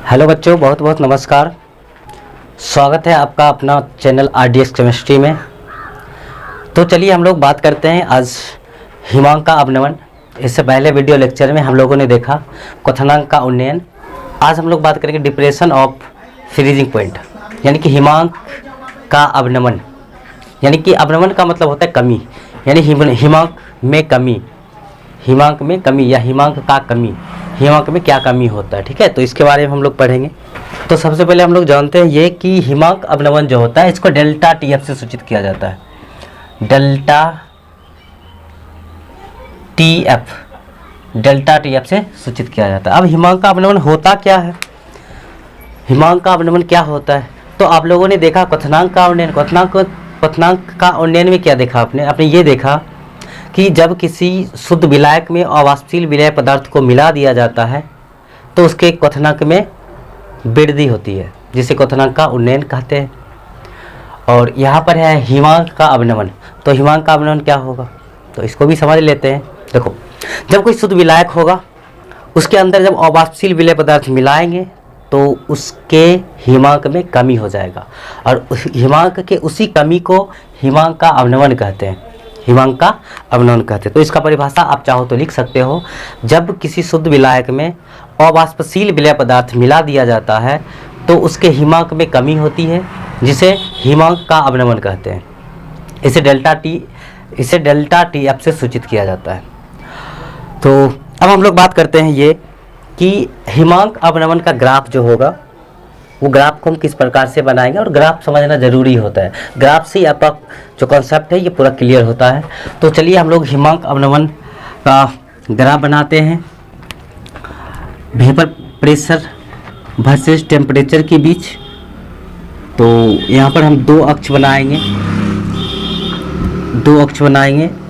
Hello बच्चों, बहुत बहुत नमस्कार। स्वागत है आपका अपना चैनल RDX केमिस्ट्री में। तो चलिए हम लोग बात करते हैं आज हिमांक का अवनमन। इससे पहले वीडियो लेक्चर में हम लोगों ने देखा क्वथनांक का उन्नयन। आज हम लोग बात करेंगे डिप्रेशन ऑफ फ्रीजिंग पॉइंट, यानी कि हिमांक का अवनमन। यानी कि अवनमन का मतलब होता है कमी, यानी हिमांक में कमी, हिमांक में कमी या हिमांक का कमी, हिमांक में क्या कमी होता है। ठीक है, तो इसके बारे में हम लोग पढ़ेंगे। तो सबसे पहले हम लोग जानते हैं ये कि हिमांक अवनमन जो होता है इसको डेल्टा TF से सूचित किया जाता है। डेल्टा TF से सूचित किया जाता है। अब हिमांक का अवनमन होता क्या है, हिमांक का अवनमन क्या होता है। तो आप लोगों ने देखा क्वथनांक का उन्नयन। क्वथनांक का उन्नयन में क्या देखा आपने ये देखा कि जब किसी शुद्ध विलायक में अवाष्पशील विलेय पदार्थ को मिला दिया जाता है तो उसके क्वथनांक में वृद्धि होती है, जिसे क्वथनांक का उन्नयन कहते हैं। और यहाँ पर है हिमांक का अवनमन। तो हिमांक का अवनमन क्या होगा, तो इसको भी समझ लेते हैं। देखो, जब कोई शुद्ध विलायक होगा उसके अंदर जब अवाष्पशील विलेय पदार्थ मिलाएंगे तो उसके हिमांक में कमी हो जाएगा, और हिमांक के उसी कमी को हिमांक का अवनमन कहते हैं, हिमांक का अवनमन कहते हैं। तो इसका परिभाषा आप चाहो तो लिख सकते हो। जब किसी शुद्ध विलायक में अवाष्पशील विलेय पदार्थ मिला दिया जाता है तो उसके हिमांक में कमी होती है, जिसे हिमांक का अवनमन कहते हैं। इसे डेल्टा TF से सूचित किया जाता है। तो अब हम लोग बात करते हैं ये कि हिमांक अवनमन का ग्राफ जो होगा वो ग्राफ को हम किस प्रकार से बनाएंगे, और ग्राफ समझना ज़रूरी होता है। ग्राफ से आपका जो कॉन्सेप्ट है ये पूरा क्लियर होता है। तो चलिए हम लोग हिमांक अवनमन का ग्राफ बनाते हैं। वेपर प्रेशर वर्सेस टेम्परेचर के बीच। तो यहाँ पर हम दो अक्ष बनाएंगे।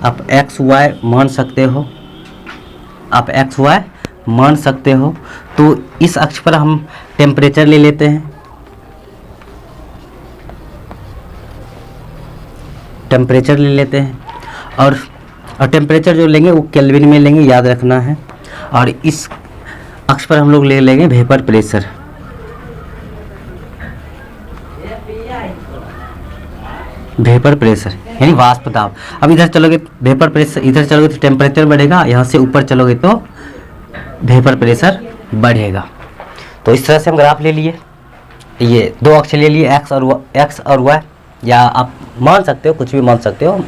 आप XY मान सकते हो, तो इस अक्ष पर हम टेम्परेचर ले लेते हैं। और टेम्परेचर जो लेंगे वो केल्विन में लेंगे, याद रखना है। और इस अक्ष पर हम लोग ले लेंगे वेपर प्रेशर। यानी वाष्प दाब। अब इधर चलोगे वेपर प्रेशर, इधर चलोगे तो टेम्परेचर बढ़ेगा, यहाँ से ऊपर चलोगे तो वेपर प्रेशर बढ़ेगा। तो इस तरह से हम ग्राफ ले लिए, ये दो अक्ष ले लिए, एक्स और वाई, या आप मान सकते हो, कुछ भी मान सकते हो।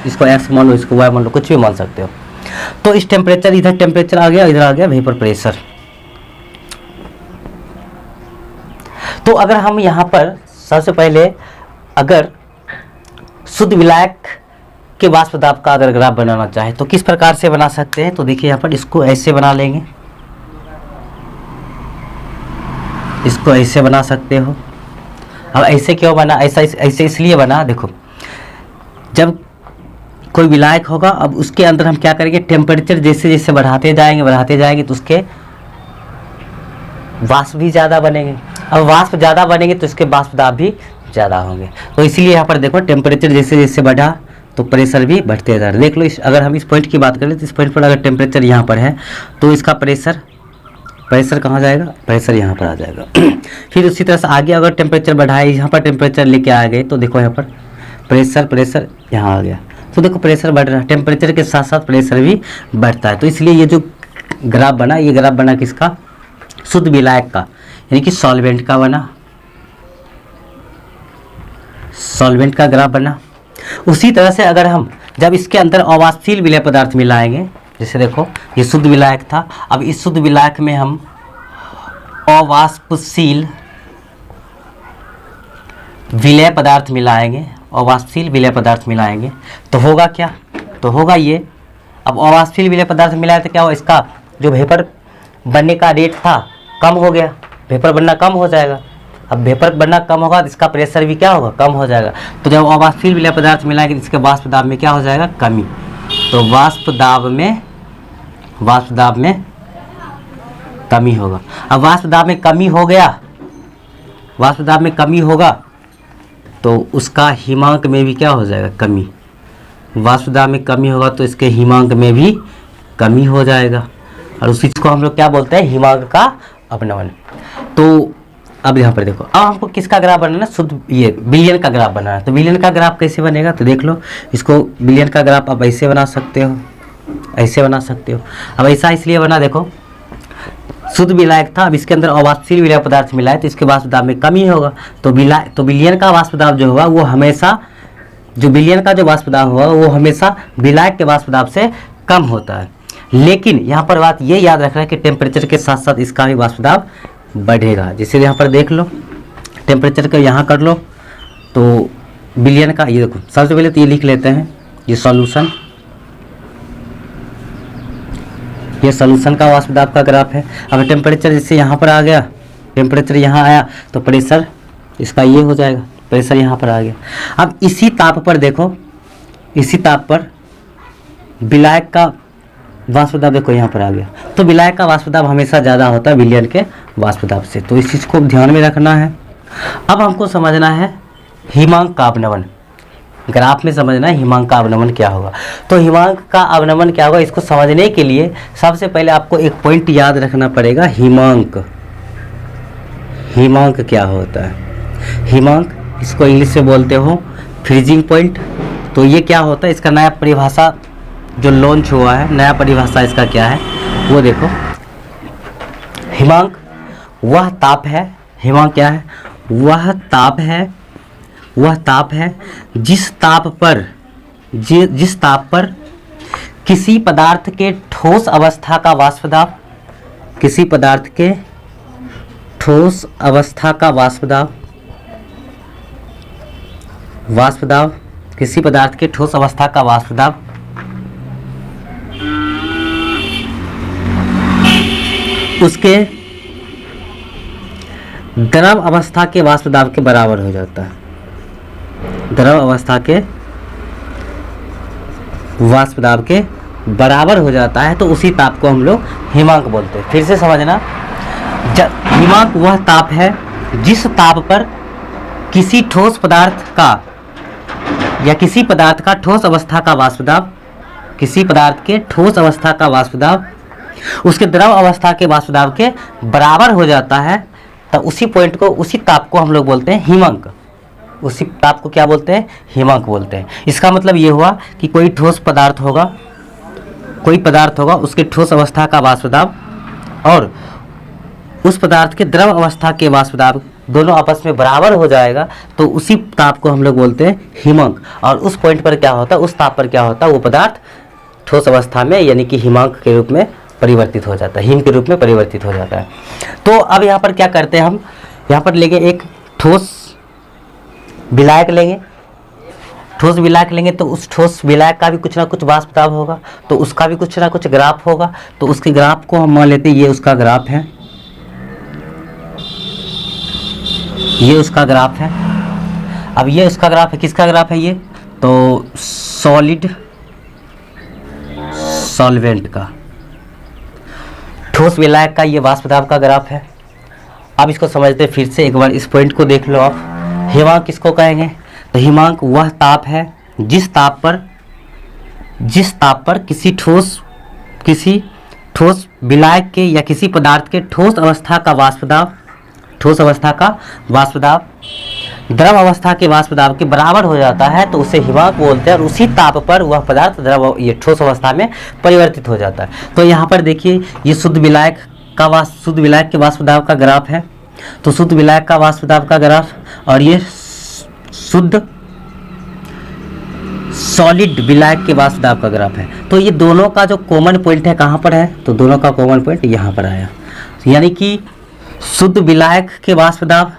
इसको एक्स मान लो, इसको वाई मान लो, कुछ भी मान सकते हो। तो इस टेम्परेचर, इधर टेम्परेचर आ गया, इधर आ गया वेपर प्रेशर। तो अगर हम यहाँ पर सबसे पहले अगर शुद्ध विलायक के वाष्प दाब का अगर ग्राफ बनाना चाहे तो किस प्रकार से बना सकते हैं। तो देखिए यहाँ पर इसको ऐसे बना लेंगे, इसको ऐसे बना सकते हो। अब ऐसे क्यों बना, ऐसे इसलिए बना, देखो जब कोई विलायक होगा, अब उसके अंदर हम क्या करेंगे, टेम्परेचर जैसे जैसे बढ़ाते जाएंगे तो उसके वाष्प भी ज़्यादा बनेंगे। अब वाष्प ज़्यादा बनेंगे तो इसके वाष्प दाब भी ज़्यादा होंगे। तो इसलिए यहाँ पर देखो टेम्परेचर जैसे जैसे बढ़ा तो प्रेशर भी बढ़ते जा रहा है। देख लो, अगर हम इस पॉइंट की बात करें तो इस पॉइंट पर अगर टेम्परेचर यहाँ पर है तो इसका प्रेशर कहाँ जाएगा, प्रेशर यहाँ पर आ जाएगा। फिर उसी तरह से आगे अगर टेम्परेचर बढ़ाए, यहाँ पर टेम्परेचर लेके आ गए तो देखो यहाँ पर प्रेशर यहाँ आ गया। तो देखो प्रेशर बढ़ रहा है, टेम्परेचर के साथ साथ प्रेशर भी बढ़ता है। तो इसलिए ये जो ग्राफ बना, ये ग्राफ बना किसका, शुद्ध विलायक का, यानी कि सॉल्वेंट का बना, सॉल्वेंट का ग्राफ बना। उसी तरह से अगर हम जब इसके अंदर अवाष्पशील विलेय पदार्थ मिलाएंगे, जैसे देखो ये शुद्ध विलायक था, अब इस शुद्ध विलायक में हम अवाष्पशील विलेय पदार्थ मिलाएंगे, तो होगा क्या, तो होगा ये। अब अवाष्पशील विलेय पदार्थ मिलाए तो क्या हो, इसका जो वेपर बनने का रेट था कम हो गया, वेपर बनना कम हो जाएगा। अब वेपर बनना कम होगा तो इसका प्रेशर भी क्या होगा, कम हो जाएगा। तो जब अवाष्पशील विलेय पदार्थ मिलाएंगे तो इसके वाष्प दाब में क्या हो जाएगा, कमी। तो वाष्प दाब में कमी होगा। अब वाष्प दाब में कमी होगा तो उसका हिमांक में भी क्या हो जाएगा, कमी। वाष्प दाब में कमी होगा तो इसके हिमांक में भी कमी हो जाएगा। और उसी को हम लोग क्या बोलते हैं, हिमांक का अपनवन। तो अब यहाँ पर देखो, अब हमको किसका ग्राफ बनाना है, शुद्ध ये विलयन का ग्राफ बनाना है। तो विलयन का ग्राफ कैसे बनेगा, तो देख लो इसको, विलयन का ग्राफ आप ऐसे बना सकते हो, ऐसे बना सकते हो। अब ऐसा इसलिए बना, देखो शुद्ध विलायक था, अब इसके अंदर अवाष्पशील विलय पदार्थ मिला है तो इसके वाष्प दाब में कमी होगा। तो विलयन का वाष्प दाब जो होगा वो हमेशा, जो विलयन का जो वाष्प दाब होगा वो हमेशा विलायक के वाष्प दाब से कम होता है। लेकिन यहाँ पर बात ये याद रखना है कि टेम्परेचर के साथ साथ इसका भी वाष्प दाब बढ़ेगा। जैसे यहाँ पर देख लो, टेम्परेचर का यहाँ कर लो तो विलयन का, ये देखो सबसे पहले तो ये लिख लेते हैं, ये सॉल्यूशन, ये सॉल्यूशन का वाष्प दाब का ग्राफ है। अब टेम्परेचर जैसे यहाँ पर आ गया, टेम्परेचर यहाँ आया तो प्रेशर इसका ये हो जाएगा, प्रेशर यहाँ पर आ गया। अब इसी ताप पर देखो, इसी ताप पर विलायक का वाष्प दाब देखो यहाँ पर आ गया। तो विलायक का वाष्प दाब हमेशा ज़्यादा होता है विलयन के वाष्प दाब से, तो इस चीज़ को ध्यान में रखना है। अब हमको समझना है हिमांक का अवनमन, ग्राफ में समझना है हिमांक का अवनमन क्या होगा। तो हिमांक का अवनमन क्या होगा, इसको समझने के लिए सबसे पहले आपको एक पॉइंट याद रखना पड़ेगा, हिमांक। हिमांक क्या होता है, हिमांक इसको इंग्लिश से बोलते हो फ्रीजिंग पॉइंट। तो ये क्या होता है, इसका नया परिभाषा जो लॉन्च हुआ है, नया परिभाषा इसका क्या है वो देखो। हिमांक वह ताप है, हिमांक क्या है, वह ताप है, वह ताप है जिस ताप पर किसी पदार्थ के ठोस अवस्था का वाष्प दाब, किसी पदार्थ के ठोस अवस्था का वाष्प दाब, किसी पदार्थ के ठोस अवस्था का वाष्प दाब उसके द्रव अवस्था के वाष्प दाब के बराबर हो जाता है। द्रव अवस्था के वाष्प दाब के बराबर हो जाता है, तो उसी ताप को हम लोग हिमांक बोलते हैं। फिर से समझना, हिमांक वह ताप है जिस ताप पर किसी ठोस पदार्थ का या किसी पदार्थ का ठोस अवस्था का वाष्प दाब, किसी पदार्थ के ठोस अवस्था का वाष्प दाब उसके द्रव अवस्था के वाष्प दाब के बराबर हो जाता है, तो उसी पॉइंट को, उसी ताप को हम लोग बोलते हैं हिमांक। उसी ताप को क्या बोलते हैं, हिमांक बोलते हैं। इसका मतलब ये हुआ कि कोई ठोस पदार्थ होगा, कोई पदार्थ होगा, उसके ठोस अवस्था का वाष्प दाब और उस पदार्थ के द्रव अवस्था के वाष्प दाब दोनों आपस में बराबर हो जाएगा, तो उसी ताप को हम लोग बोलते हैं हिमांक। और उस पॉइंट पर क्या होता है, उस ताप पर क्या होता है, वो पदार्थ ठोस अवस्था में यानी कि हिमांक के रूप में परिवर्तित हो जाता है, हिम के रूप में परिवर्तित हो जाता है। तो अब यहाँ पर क्या करते हैं, हम यहाँ पर लेंगे एक ठोस विलायक लेंगे, ठोस विलायक लेंगे तो उस ठोस विलायक का भी कुछ ना कुछ वाष्प दाब होगा, तो उसका भी कुछ ना कुछ ग्राफ होगा। तो उसके ग्राफ को हम मान लेते हैं, ये उसका ग्राफ है, ये उसका ग्राफ है। अब ये उसका ग्राफ है, किसका ग्राफ है ये, तो सॉलिड सॉल्वेंट का, ठोस विलायक का ये वाष्प दाब का ग्राफ है। अब इसको समझते फिर से एक बार, इस पॉइंट को देख लो आप। हिमांक किसको कहेंगे, तो हिमांक वह ताप है जिस ताप पर किसी ठोस विलायक के या किसी पदार्थ के ठोस अवस्था का वाष्प दाब, ठोस अवस्था का वाष्प दाब द्रव अवस्था के वाष्प दाब के बराबर हो जाता है, तो उसे हिमांक बोलते हैं। और उसी ताप पर वह पदार्थ द्रव, ये ठोस अवस्था में परिवर्तित हो जाता है। तो यहाँ पर देखिए, ये शुद्ध विलायक के वाष्प दाब का ग्राफ है, तो शुद्ध विलायक का वाष्प दाब का ग्राफ, और ये शुद्ध सॉलिड विलायक के वाष्प दाब का ग्राफ है। तो ये दोनों का जो कॉमन पॉइंट है कहाँ पर है, तो दोनों का कॉमन पॉइंट यहाँ पर आया, यानी कि शुद्ध विलायक के वाष्प दाब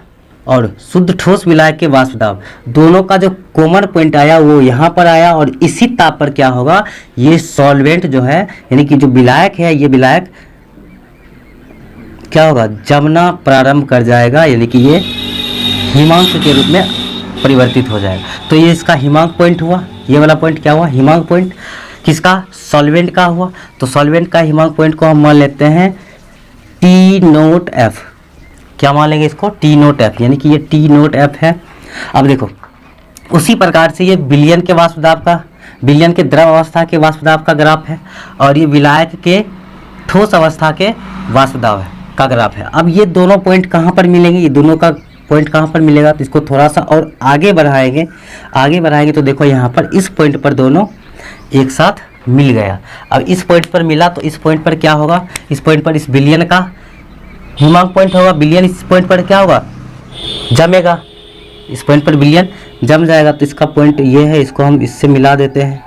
और शुद्ध ठोस विलायक के वाष्प दाब दोनों का जो कॉमन पॉइंट आया वो यहाँ पर आया। और इसी ताप पर क्या होगा, ये सॉल्वेंट जो है यानी कि जो विलायक है, ये विलायक क्या होगा, जमना प्रारंभ कर जाएगा, यानी कि ये हिमांक के रूप में परिवर्तित हो जाएगा। तो ये इसका हिमांक पॉइंट हुआ, ये वाला पॉइंट क्या हुआ, हिमांक पॉइंट किसका, सॉल्वेंट का हुआ। तो सॉल्वेंट का हिमांक पॉइंट को हम मान लेते हैं टी नोट एफ। क्या मान लेंगे इसको, टी नोट एफ, यानी कि ये टी नोट एफ है। अब देखो उसी प्रकार से ये विलयन के वाष्प दाब का, विलयन के द्रव अवस्था के वाष्प दाब का ग्राफ है, और ये विलायक के ठोस अवस्था के वाष्प दाब है। का ग्राफ है। अब ये दोनों पॉइंट कहाँ पर मिलेंगे, ये दोनों का पॉइंट कहाँ पर मिलेगा, तो इसको थोड़ा सा और आगे बढ़ाएंगे तो देखो यहाँ पर इस पॉइंट पर दोनों एक साथ मिल गया। अब इस पॉइंट पर मिला तो इस पॉइंट पर क्या होगा, इस पॉइंट पर इस बिलियन का हिमांक पॉइंट होगा, बिलियन इस पॉइंट पर क्या होगा, जमेगा, इस पॉइंट पर बिलियन जम जाएगा। तो इसका पॉइंट ये है, इसको हम इससे मिला देते हैं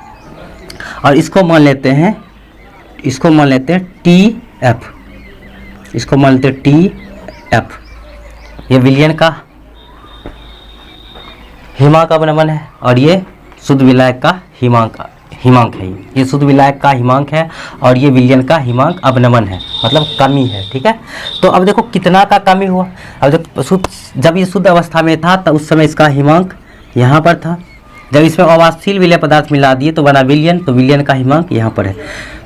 और इसको मान लेते हैं टी एफ, इसको मान लेते हैं टी एफ। ये विलयन का हिमांक अवनमन है और ये शुद्ध विलायक का हिमांक है। ये शुद्ध विलायक का हिमांक है और ये विलयन का हिमांक अवनमन है, मतलब कमी है। ठीक है, तो अब देखो कितना का कमी हुआ। अब देखो जब ये शुद्ध अवस्था में था तब उस समय इसका हिमांक यहाँ पर था, जब इसमें अवास्थील विलय पदार्थ मिला दिए तो बना विलयन, तो विलयन का हिमांक यहाँ पर है।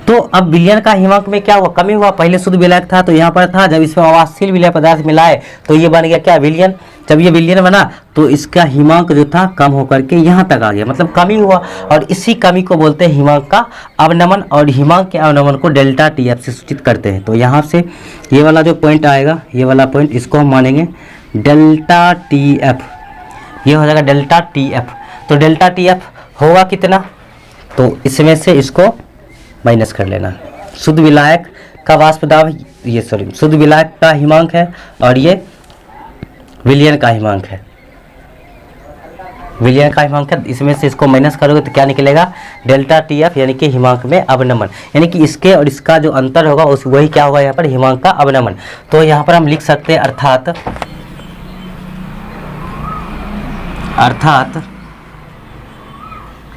तो अब विलयन का हिमांक में क्या हुआ, कमी हुआ। पहले शुद्ध विलायक था तो यहाँ पर था, जब इसमें अवास्थील विलय पदार्थ मिलाए तो ये बन गया क्या, विलयन। जब ये विलयन बना तो इसका हिमांक जो था कम होकर के यहाँ तक आ गया, मतलब कमी हुआ। और इसी कमी को बोलते हैं हिमांक का अवनमन, और हिमांक के अवनमन को डेल्टा टी एफ से सूचित करते हैं। तो यहाँ से ये वाला जो पॉइंट आएगा, ये वाला पॉइंट, इसको हम मानेंगे डेल्टा टी एफ, ये हो जाएगा डेल्टा टी एफ। तो डेल्टा टी एफ होगा कितना, तो इसमें से इसको माइनस कर लेना। शुद्ध विलायक का वाष्प दाब, ये शुद्ध विलायक का हिमांक है और ये विलयन का हिमांक है, विलयन का हिमांक है। इसमें से इसको माइनस करोगे तो क्या निकलेगा, डेल्टा टी एफ, यानी कि हिमांक में अवनमन, यानी कि इसके और इसका जो अंतर होगा उस वही क्या होगा यहाँ पर, हिमांक का अवनमन। तो यहाँ पर हम लिख सकते हैं अर्थात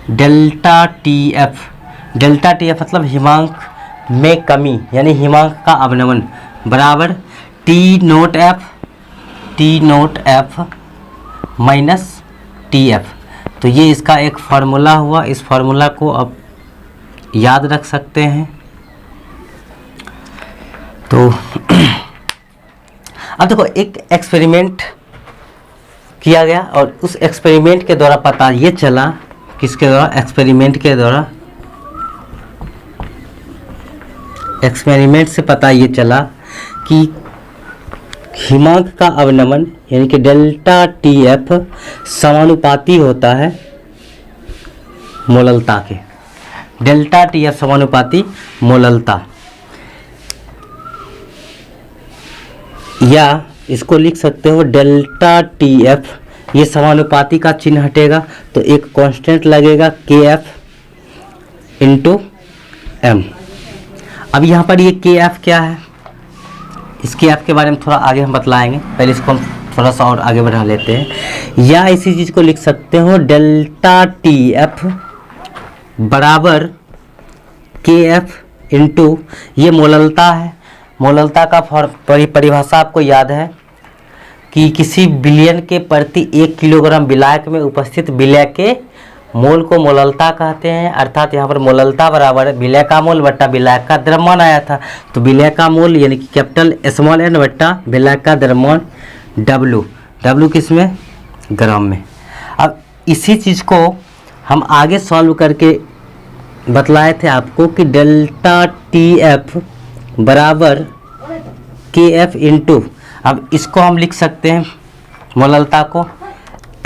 डेल्टा टी एफ मतलब हिमांक में कमी, यानी हिमांक का अवनमन बराबर T note F minus T F. तो ये इसका एक फार्मूला हुआ, इस फार्मूला को अब याद रख सकते हैं। तो अब देखो एक एक्सपेरिमेंट किया गया और उस एक्सपेरिमेंट के द्वारा पता ये चला, किसके द्वारा, एक्सपेरिमेंट से पता ये चला कि हिमांक का अवनमन यानी कि डेल्टा टी एफ समानुपाती होता है मोललता के, डेल्टा टी एफ समानुपाती मोललता, या इसको लिख सकते हो डेल्टा टी एफ, ये समानुपाती का चिन्ह हटेगा तो एक कांस्टेंट लगेगा के एफ इंटू एम। अब यहाँ पर ये के एफ क्या है, इस के एफ के बारे में थोड़ा आगे हम बतलाएंगे, पहले इसको हम थोड़ा सा और आगे बढ़ा लेते हैं। या इसी चीज़ को लिख सकते हो डेल्टा टी एफ बराबर के एफ इंटू, ये मोललता है। मोललता का परिभाषा आपको याद है कि किसी बिलियन के प्रति 1 किलोग्राम विलायक में उपस्थित विलय के मोल को मोललता कहते हैं। अर्थात यहाँ पर मोललता बराबर विलय का मोल बट्टा विलायक का द्रव्यमान आया था, तो विलय का मोल यानी कि कैपिटल स्मॉल एन बट्टा विलायक का द्रव्यमान डब्लू किस में, ग्राम में। अब इसी चीज़ को हम आगे सॉल्व करके बतलाए थे आपको कि डेल्टा टी एफ बराबर के एफ इंटू, अब इसको हम लिख सकते हैं मोललता को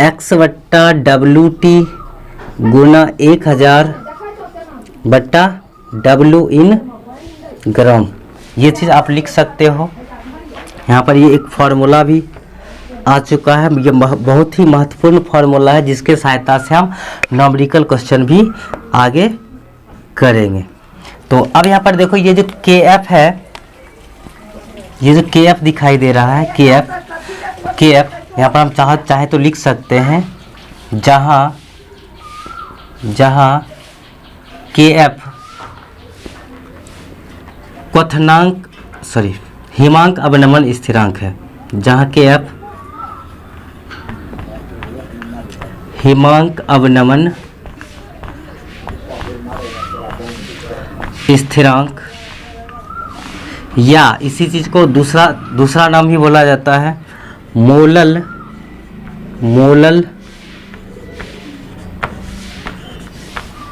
x बट्टा डब्लू टी गुना 1000 बट्टा डब्लू इन ग्राम, ये चीज़ आप लिख सकते हो। यहाँ पर ये एक फार्मूला भी आ चुका है, ये बहुत ही महत्वपूर्ण फार्मूला है जिसके सहायता से हम न्यूमेरिकल क्वेश्चन भी आगे करेंगे। तो अब यहाँ पर देखो ये जो के एफ है, ये जो के एफ दिखाई दे रहा है, के एफ यहाँ पर हम चाहे तो लिख सकते हैं जहाँ के एफ हिमांक अवनमन स्थिरांक है, जहाँ के एफ हिमांक अवनमन स्थिरांक, या इसी चीज़ को दूसरा नाम भी बोला जाता है मोलल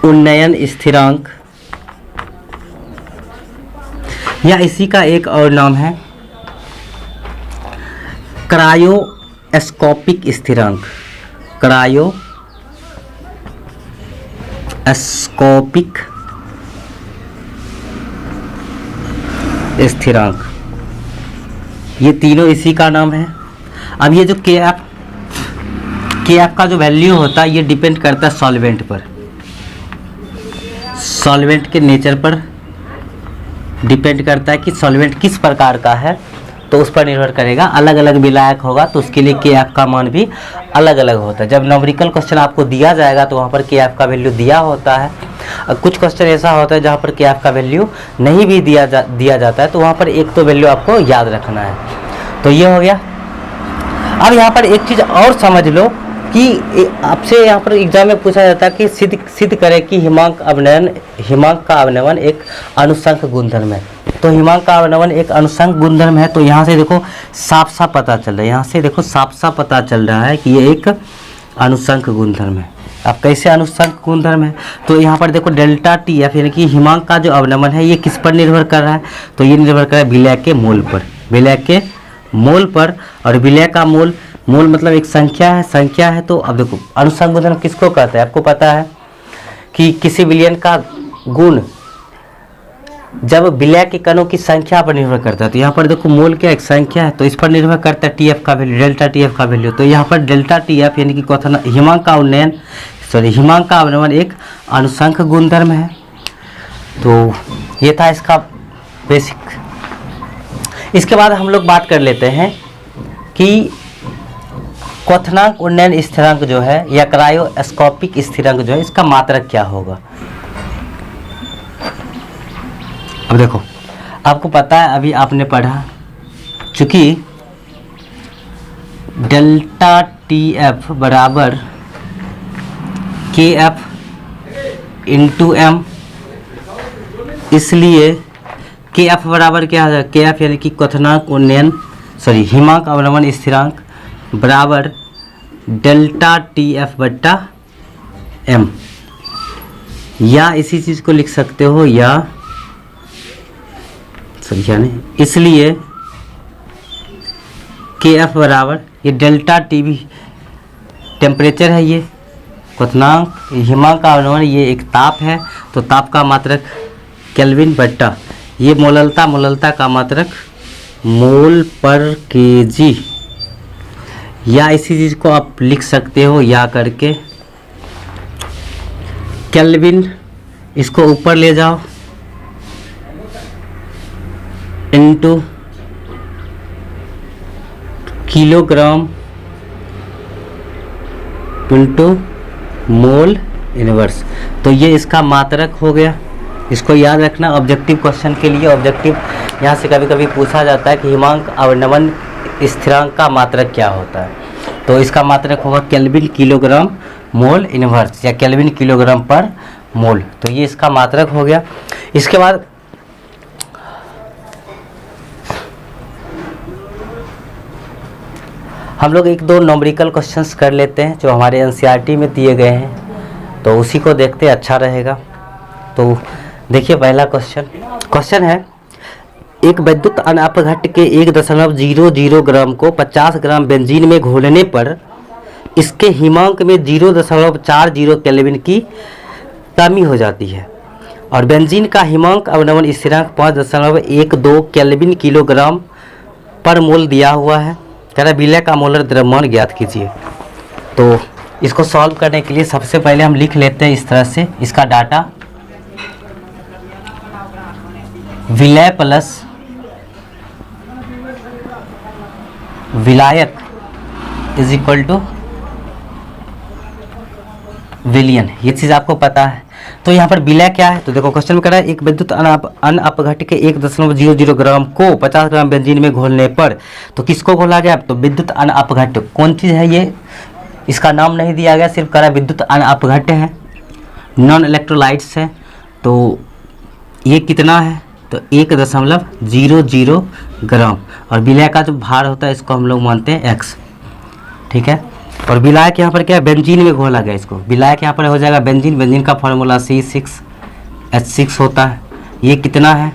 उन्नयन स्थिरांक, या इसी का एक और नाम है क्रायोस्कोपिक स्थिरांक, क्रायोस्कोपिक स्थिरांक, ये तीनों इसी का नाम है। अब ये जो के एफ का जो वैल्यू होता है ये डिपेंड करता है सॉल्वेंट पर, सॉल्वेंट के नेचर पर डिपेंड करता है कि सॉल्वेंट किस प्रकार का है, तो उस पर निर्भर करेगा। अलग अलग विलायक होगा तो उसके लिए के एफ का मान भी अलग अलग होता है। जब न्यूमेरिकल क्वेश्चन आपको दिया जाएगा तो वहाँ पर के एफ का वैल्यू दिया होता है। कुछ क्वेश्चन ऐसा होता है जहाँ पर के एफ का वैल्यू नहीं भी दिया जाता है, तो वहाँ पर एक तो वैल्यू आपको याद रखना है। तो ये हो गया। अब यहाँ पर एक चीज़ और समझ लो कि आपसे यहाँ पर एग्जाम में पूछा जाता है कि सिद्ध करें कि हिमांक का अवनमन एक अनुसंक गुणधर्म है। तो हिमांक का अवनमन एक अनुसंक गुणधर्म है, तो यहाँ से देखो साफ साफ पता चल रहा है, यहाँ से देखो साफ साफ पता चल रहा है कि ये एक अनुसंक गुणधर्म है। अब कैसे अनुसंक गुणधर्म है, तो यहाँ पर देखो डेल्टा टी एफ यानी कि हिमांक का जो अवनमन है ये किस पर निर्भर कर रहा है, तो ये निर्भर कर रहा है विलय के मोल पर, विलय के मोल पर। और विलय का मोल मतलब एक संख्या है। तो अब देखो अनुसंक गुणधर्म किसको कहते हैं, आपको पता है कि किसी विलयन का गुण जब विलय के कणों की संख्या पर निर्भर करता है। तो यहाँ पर देखो मोल क्या एक संख्या है, तो इस पर निर्भर करता है टी एफ का वैल्यू, डेल्टा टी एफ का वैल्यू। तो यहाँ पर डेल्टा टी एफ यानी कि हिमांक का अवनमन एक अनुसंक गुणधर्म है। तो ये था इसका बेसिक। इसके बाद हम लोग बात कर लेते हैं कि क्वथनांक उन्नयन स्थिरांक जो है या क्रायोस्कोपिक स्थिरांक जो है इसका मात्रक क्या होगा। अब देखो आपको पता है, अभी आपने पढ़ा, चूंकि डेल्टा टी एफ बराबर के एफ इंटू एम, इसलिए के एफ बराबर क्या है, के एफ यानी कि क्वथनांक उन्नयन हिमांक अवनमन स्थिरांक बराबर डेल्टा टी एफ बट्टा एम, या इसी चीज़ को लिख सकते हो या नहीं, इसलिए के एफ बराबर ये डेल्टा टी भी टेम्परेचर है, ये क्वथनांक हिमांक का अवनमन ये एक ताप है, तो ताप का मात्रक केल्विन बट्टा ये मोललता का मात्रक मोल पर केजी, या इसी चीज़ को आप लिख सकते हो या करके केल्विन, इसको ऊपर ले जाओ into kilogram into mole inverse, तो ये इसका मात्रक हो गया। इसको याद रखना ऑब्जेक्टिव क्वेश्चन के लिए। ऑब्जेक्टिव यहाँ से कभी कभी पूछा जाता है कि हिमांक अवनमन स्थिरांक का मात्रक क्या होता है, तो इसका मात्रक होगा केल्विन किलोग्राम मोल इनवर्स या केल्विन किलोग्राम पर मोल, तो ये इसका मात्रक हो गया। इसके बाद हम लोग एक दो न्यूमेरिकल क्वेश्चंस कर लेते हैं जो हमारे एनसीईआरटी में दिए गए हैं, तो उसी को देखते अच्छा रहेगा। तो देखिए पहला क्वेश्चन है, एक विद्युत अनअपघट्ट के 1.00 ग्राम को 50 ग्राम बेंजीन में घोलने पर इसके हिमांक में 0.40 केल्विन की कमी हो जाती है और बेंजीन का हिमांक अवनमन स्थिरांक 5.12 केल्विन किलोग्राम पर मोल दिया हुआ है। कह रहा विलय का मोलर द्रव्यमान ज्ञात कीजिए। तो इसको सॉल्व करने के लिए सबसे पहले हम लिख लेते हैं इस तरह से इसका डाटा, विलय प्लस विलायक इज इक्वल टू विलियन, ये चीज़ आपको पता है। तो यहाँ पर विलय क्या है, तो देखो क्वेश्चन में कह रहा है एक विद्युत अनअपघट्ट के 1.00 ग्राम को 50 ग्राम बेंजीन में घोलने पर, तो किसको घोला गया, तो विद्युत अनअपघट्ट कौन चीज़ है ये, इसका नाम नहीं दिया गया, सिर्फ कह रहा है विद्युत अनअपघट्ट है, नॉन इलेक्ट्रोलाइट्स है। तो ये कितना है, तो 1.00 ग्राम, और विलय का जो भार होता है इसको हम लोग मानते हैं x, ठीक है। और विलायक यहाँ पर क्या है, बेंजीन में घोला गया, इसको विलायक यहाँ पर हो जाएगा बेंजीन का फॉर्मूला C6H6 होता है। ये कितना है,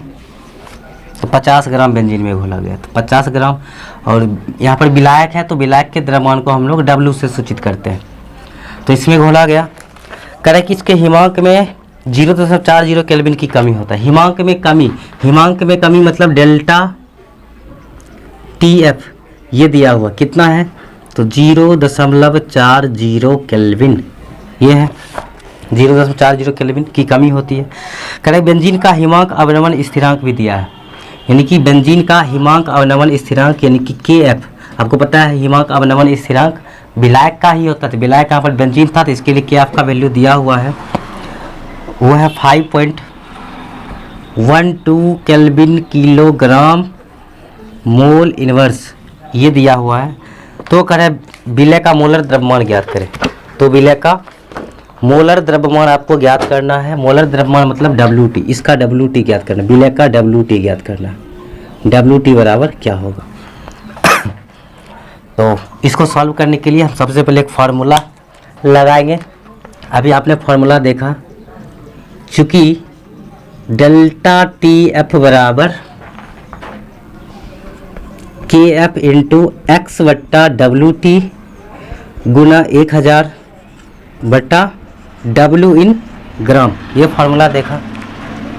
तो 50 ग्राम बेंजीन में घोला गया। तो 50 ग्राम, और यहाँ पर विलायक है तो विलायक के द्रव्यमान को हम लोग W से सूचित करते हैं। तो इसमें घोला गया। करें कि इसके हिमांक में 0.40 केल्विन की कमी होता है। हिमांक में कमी मतलब डेल्टा TF ये दिया हुआ कितना है, तो 0.40 केल्विन ये है, 0.40 केल्विन की कमी होती है। करें बेंजीन का हिमांक अवनमन स्थिरांक भी दिया है, यानी कि बेंजीन का हिमांक अवनमन स्थिरांक यानी कि KF, आपको पता है हिमांक अवनमन स्थिरांक विलायक का ही होता था। विलायक यहाँ पर बेंजीन था तो इसके लिए KF का वैल्यू दिया हुआ है, वो है 5.12 केल्विन किलोग्राम मोल इनवर्स ये दिया हुआ है। तो करें विलय का मोलर द्रव्यमान ज्ञात करें। तो विलय का मोलर द्रव्यमान आपको ज्ञात करना है। मोलर द्रव्यमान मतलब WT, इसका WT ज्ञात करना, विलय का WT ज्ञात करना। WT बराबर क्या होगा। तो इसको सॉल्व करने के लिए हम सबसे पहले एक फार्मूला लगाएंगे। अभी आपने फार्मूला देखा, चूँकि डेल्टा TF बराबर KF इंटू X बट्टा WT गुना 1000 बट्टा W इन ग्राम, ये फार्मूला देखा।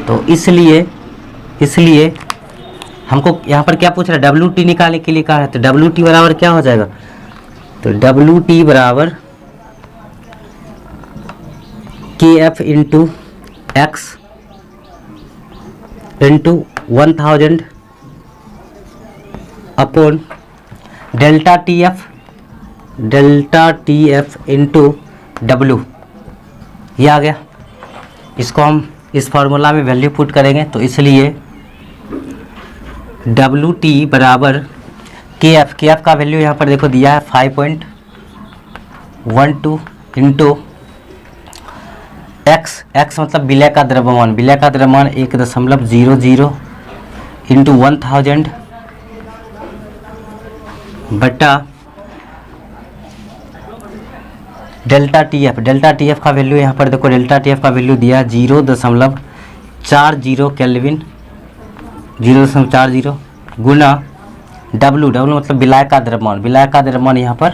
तो इसलिए हमको यहाँ पर क्या पूछ रहा है, WT निकालने के लिए कहा है। तो WT बराबर क्या हो जाएगा, तो WT बराबर KF into X into 1000 upon delta TF into W, ये आ गया। इसको हम इस फार्मूला में वैल्यू पुट करेंगे। तो इसलिए WT बराबर KF का वैल्यू यहाँ पर देखो दिया है 5.12 इंटू X मतलब विलय का द्रव्यमान 1.00 इंटू 1000 बटा डेल्टा TF का वैल्यू यहाँ पर देखो, डेल्टा TF का वैल्यू दिया 0.40 केल्विन, 0.40 गुना W मतलब विलायक का द्रव्यमान यहाँ पर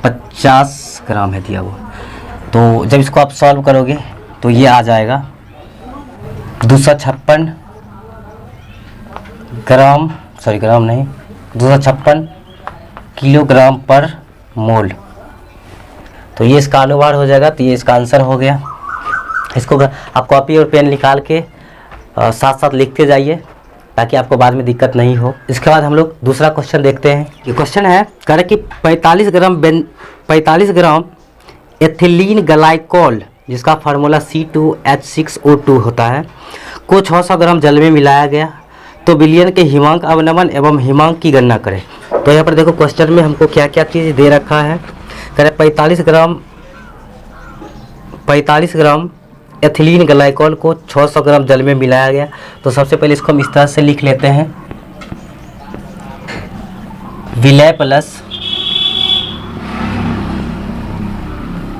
50 ग्राम है दिया हुआ। तो जब इसको आप सॉल्व करोगे तो ये आ जाएगा 256 किलोग्राम पर मोल। तो ये इसका अनुवाद हो जाएगा। तो ये इसका आंसर हो गया। इसको आप कॉपी और पेन निकाल के साथ साथ लिखते जाइए ताकि आपको बाद में दिक्कत नहीं हो। इसके बाद हम लोग दूसरा क्वेश्चन देखते हैं। ये क्वेश्चन है कह कि 45 ग्राम एथिलीन ग्लाइकोल जिसका फार्मूला C2H6O2 होता है को 600 ग्राम जल में मिलाया गया। तो विलयन के हिमांक अवनमन एवं हिमांक की गणना करें। तो यहाँ पर देखो क्वेश्चन में हमको क्या क्या चीज़ दे रखा है। कह रहे 45 ग्राम एथिलीन ग्लाइकोल को 600 ग्राम जल में मिलाया गया। तो सबसे पहले इसको हम इस तरह से लिख लेते हैं, विलय प्लस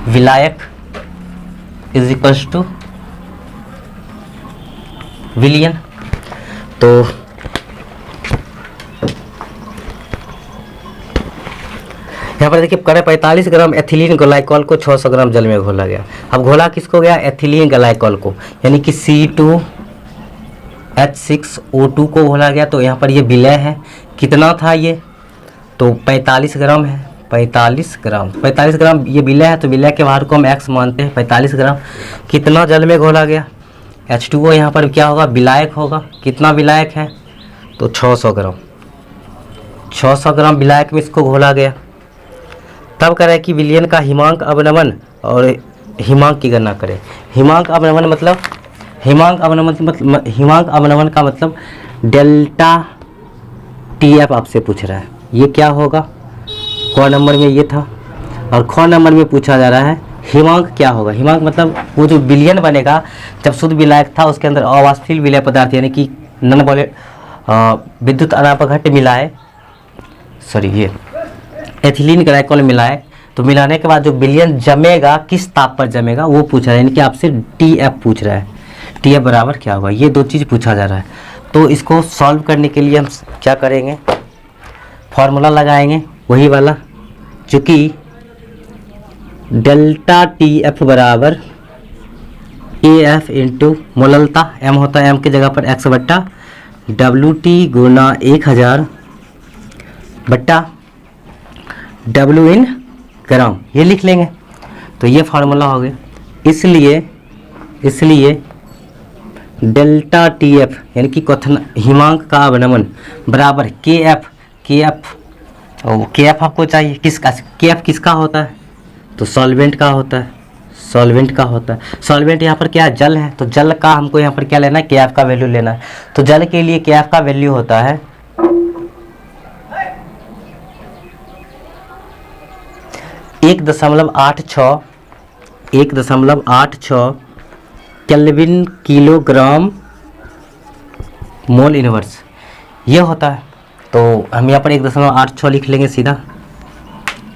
विलायक इज इक्वल्स टू विलयन। तो यहाँ पर देखिए करें 45 ग्राम एथिलीन ग्लाइकोल को 600 ग्राम जल में घोला गया। अब घोला किसको गया, एथिलीन ग्लाइकोल को, यानी कि C2H6O2 को घोला गया। तो यहाँ पर ये विलय है, कितना था ये, तो 45 ग्राम है। 45 ग्राम ये विलय है, तो विलय के भार को हम X मानते हैं। 45 ग्राम कितना जल में घोला गया, H2O यहाँ पर क्या होगा, विलायक होगा। कितना विलायक है, तो 600 ग्राम विलायक में इसको घोला गया। तब कह रहा है कि विलयन का हिमांक अवनमन और हिमांक की गणना करें। हिमांक अवनमन का मतलब डेल्टा TF आपसे पूछ रहा है। ये क्या होगा, क नंबर में ये था और ख नंबर में पूछा जा रहा है हिमांक क्या होगा। हिमांक मतलब वो जो विलयन बनेगा जब शुद्ध विलायक था उसके अंदर अवाष्पशील विलय पदार्थ यानी कि नन बोले विद्युत अनापघट्ट मिलाए, ये एथिलीन ग्लाइकोल मिलाए। तो मिलाने के बाद जो विलयन जमेगा किस ताप पर जमेगा वो पूछ रहा है, यानी कि आपसे TF पूछ रहा है। TF बराबर क्या होगा, ये दो चीज़ पूछा जा रहा है। तो इसको सॉल्व करने के लिए हम क्या करेंगे, फॉर्मूला लगाएंगे वही वाला, चूँकि डेल्टा टी एफ बराबर ए एफ इंटू मोललता, एम होता है, एम की जगह पर एक्स बट्टा डब्ल्यू टी गुना 1000 बट्टा डब्ल्यू इन ग्राम, ये लिख लेंगे। तो ये फार्मूला हो गया। इसलिए डेल्टा टी एफ यानी कि क्वथन हिमांक का अवनमन बराबर के एफ आपको चाहिए, किसका, के एफ किसका होता है, तो सॉल्वेंट का होता है, सॉल्वेंट यहाँ पर क्या है, जल है, तो जल का हमको यहाँ पर क्या लेना है, के एफ का वैल्यू लेना है। तो जल के लिए के एफ का वैल्यू होता है 1.86 केल्विन किलोग्राम मोल इनवर्स, ये होता है। तो हम यहाँ पर 1.86 लिख लेंगे सीधा,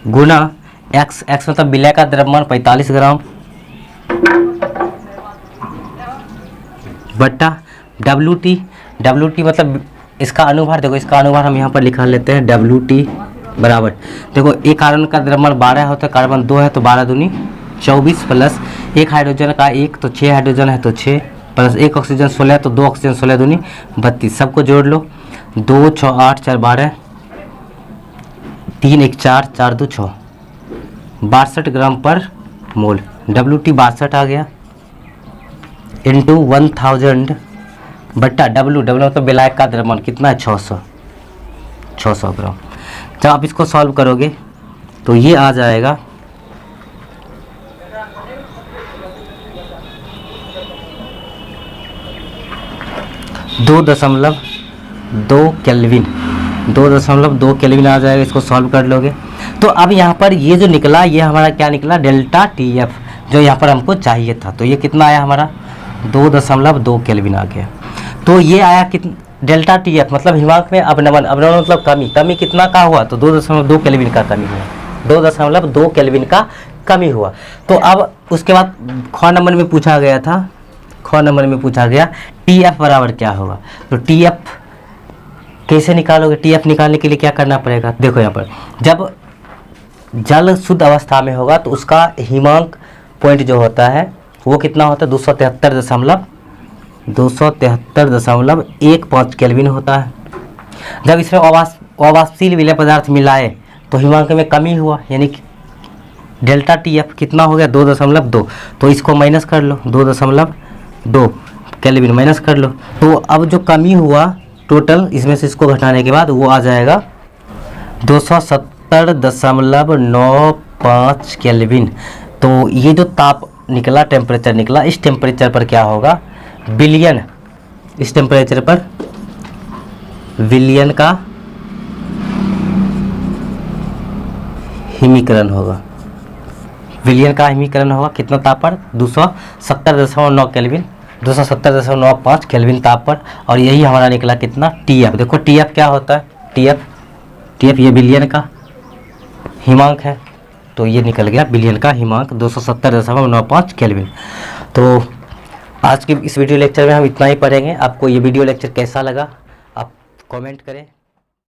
गुना एक्स मतलब विलय का द्रव्यमान 45 ग्राम बट्टा डब्ल्यू टी मतलब इसका अनुभार, देखो इसका अनुभार हम यहाँ पर लिखा लेते हैं, डब्ल्यू टी बराबर, देखो एक कार्बन का द्रव्यमान 12 होता है, कार्बन 2 है तो 12 दूनी 24 प्लस एक हाइड्रोजन का 1 तो 6 हाइड्रोजन है तो 6 प्लस एक ऑक्सीजन 16 तो 2 ऑक्सीजन 16 दूनी 32, सबको जोड़ लो, 2 6 8 4 12 3 1 4 4 2 6 62 ग्राम पर मोल, डब्ल्यू टी 62 आ गया इंटू 1000 बट्टा डब्ल्यू मतलब विलायक का द्रव्यमान कितना है, 600 ग्राम। जब आप इसको सॉल्व करोगे तो ये आ जाएगा 2.2 केल्विन आ जाएगा, इसको सॉल्व कर लोगे। तो अब यहाँ पर ये जो निकला, ये हमारा क्या निकला, डेल्टा टी एफ, जो यहाँ पर हमको चाहिए था। तो ये कितना आया हमारा, 2.2 केल्विन आ गया। तो ये आया कितना, डेल्टा टी एफ मतलब हिमांक में अवनमन मतलब कमी कितना का हुआ, तो 2.2 केल्विन का कमी हुआ, 2.2 केल्विन का कमी हुआ। तो अब उसके बाद ख नंबर में पूछा गया टी एफ बराबर क्या होगा। तो टी एफ कैसे निकालोगे, टी एफ निकालने के लिए क्या करना पड़ेगा, देखो यहाँ पर जब जल शुद्ध अवस्था में होगा तो उसका हिमांक पॉइंट जो होता है वो कितना होता है, 273.15 केल्विन होता है। जब इसमें अवाष्पशील विलय पदार्थ मिलाए तो हिमांक में कमी हुआ, यानी कि डेल्टा टी एफ कितना हो गया, 2.2। तो इसको माइनस कर लो, 2.2 केल्विन माइनस कर लो। तो अब जो कमी हुआ टोटल, इसमें से इसको घटाने के बाद वो आ जाएगा 270.95 केल्विन। तो ये जो ताप निकला, टेम्परेचर निकला, इस टेम्परेचर पर क्या होगा, विलयन, इस टेम्परेचर पर विलयन का हिमीकरण होगा, कितना ताप पर, 270.9 केल्विन, 270.95 केल्विन ताप पर। और यही हमारा निकला कितना, टी एफ। देखो टी एफ क्या होता है, टी एफ ये विलयन का हिमांक है, तो ये निकल गया विलयन का हिमांक 270.95 केल्विन। तो आज के इस वीडियो लेक्चर में हम इतना ही पढ़ेंगे। आपको ये वीडियो लेक्चर कैसा लगा आप कमेंट करें।